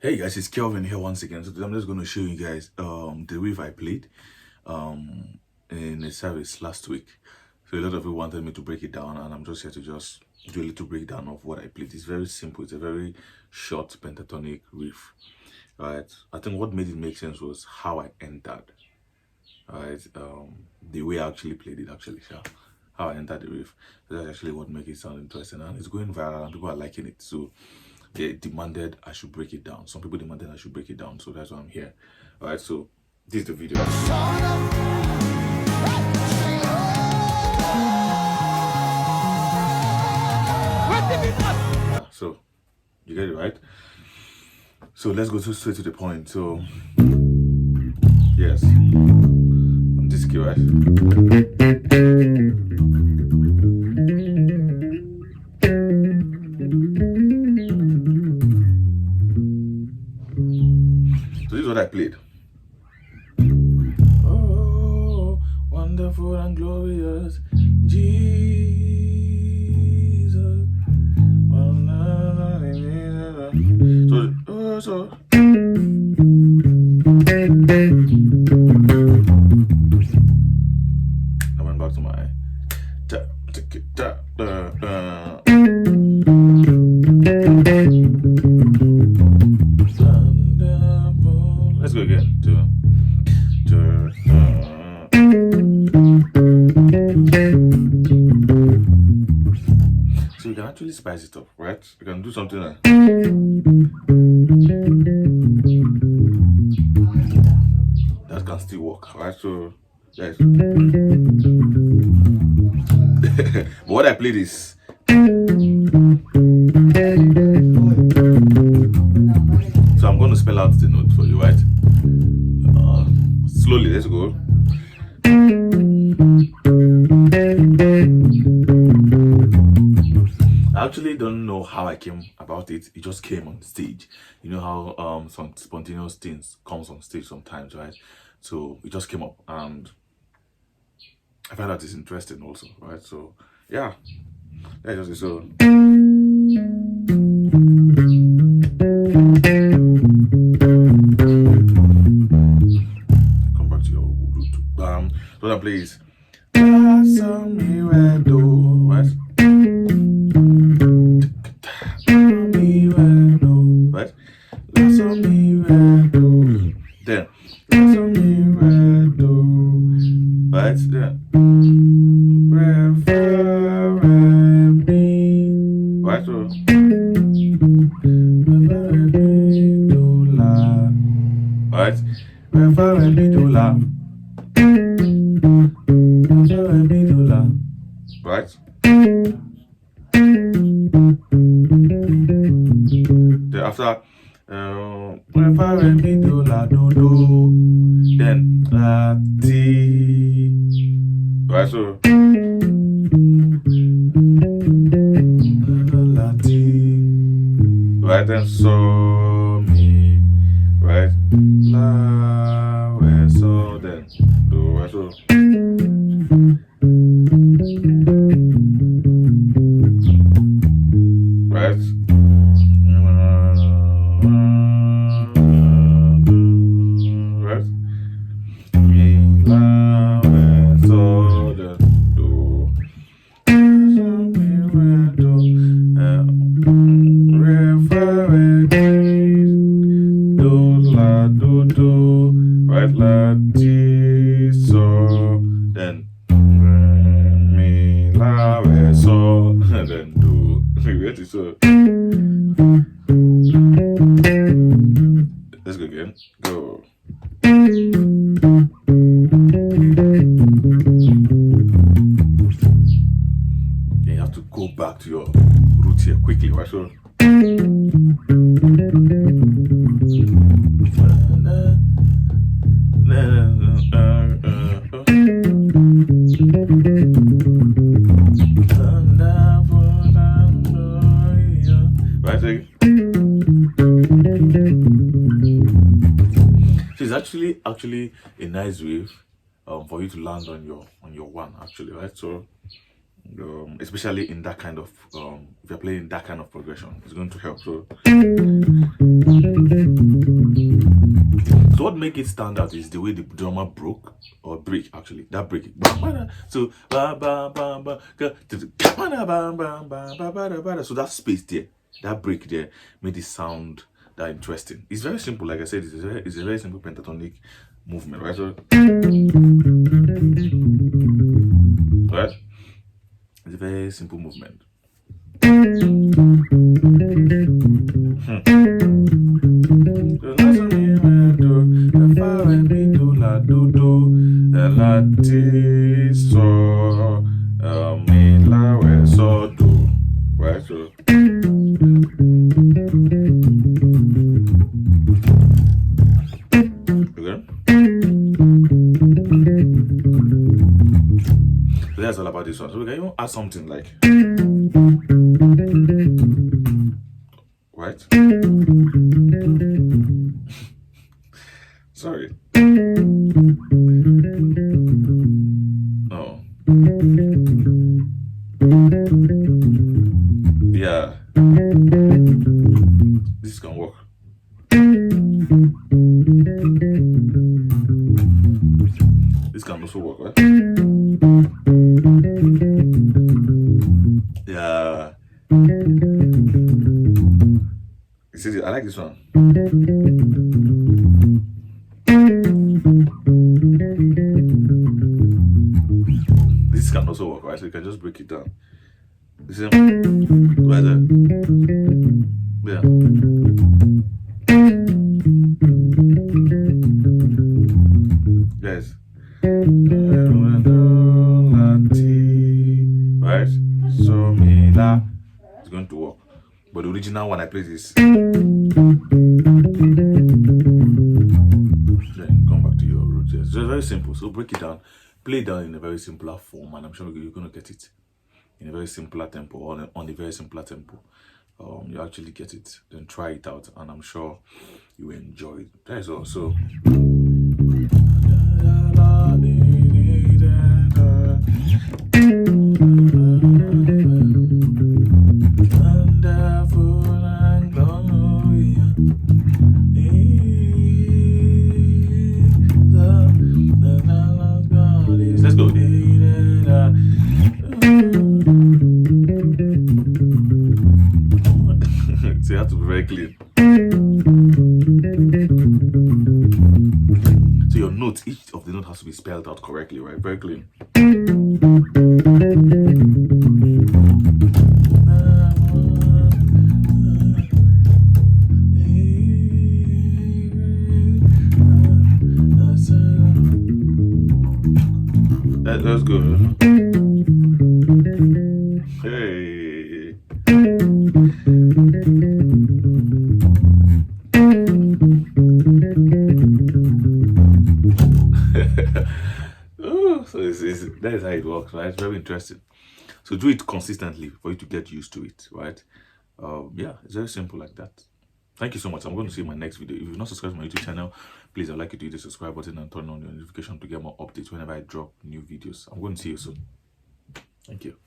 Hey guys, it's Kelvin here once again. So today I'm just going to show you guys the riff I played um in a service last week. So a lot of you wanted me to break it down, and I'm just here to just do a little breakdown of what I played. It's very simple. It's a very short pentatonic riff. Right. I think what made it make sense was how I entered. Right. The way I actually played it actually. Yeah. How I entered the riff. So that's actually what makes it sound interesting, and it's going viral and people are liking it. So they demanded I should break it down. Some people demanded I should break it down, so that's why I'm here. All right, so this is the video. Yeah, so you get it right. So let's go straight to the point. So yes, I'm this key, right? So this is what I played. Oh, wonderful and glorious Jesus. So I went back to my let's go again. So you can actually spice it up, right? You can do something like that can still work, right? So yes. But what I played is so I'm going to spell out the note for you, right? Slowly, let's go. I actually don't know how I came about it. It just came on stage. You know how some spontaneous things comes on stage sometimes, right? So it just came up, and I find that it's interesting also, right? So yeah, that's just so. Come back to your root. So that plays. Right? Right? Then right there. Right, so right, right. Then after then T, right, so right, then so mi, right, la, where, so then do, right, so right, right, mi, la, where, so then do, so mi, where, do, re, fa, re, do, la, do, right, la, ti, so, then mi, la, re, so, and then do, where to so. Let's go again. Go. You have to go back to your roots here quickly, right? So. Right, so it's actually a nice wave for you to land on your one actually, right? So especially in that kind of if you're playing that kind of progression, it's going to help. So make it stand out is the way the drummer broke or break actually. That break. So so that space there, that break there made it sound that interesting. It's very simple, like I said, it's a very simple pentatonic movement, right? So right? It's a very simple movement. Right, so okay. So that's all about this one. So we can even add something like right. Sorry. Oh. Yeah. This can work. This can also work, right? Yeah. You see, I like this one. This can also work, right? So you can just break it down. You see, right there. Yeah. Yes. Right? So me la. It's going to work. But the original one I play this. Then come back to your roots. Yes. So it's very simple. So break it down. Play it down in a very simpler form, and I'm sure you're going to get it in a very simpler tempo, or on a very simpler tempo. You actually get it. Then try it out, and I'm sure you will enjoy it. That is all. So let's go. So you have to be very clean. So your notes, each of the note has to be spelled out correctly, right? Very clean. That's good. Hey. Oh, so that is how it works, right? It's very interesting. So do it consistently for you to get used to it, right? Yeah, it's very simple like that. Thank you so much. I'm going to see you in my next video. If you've not subscribed to my YouTube channel, please, I'd like you to hit the subscribe button and turn on your notification to get more updates whenever I drop new videos. I'm going to see you soon. Thank you.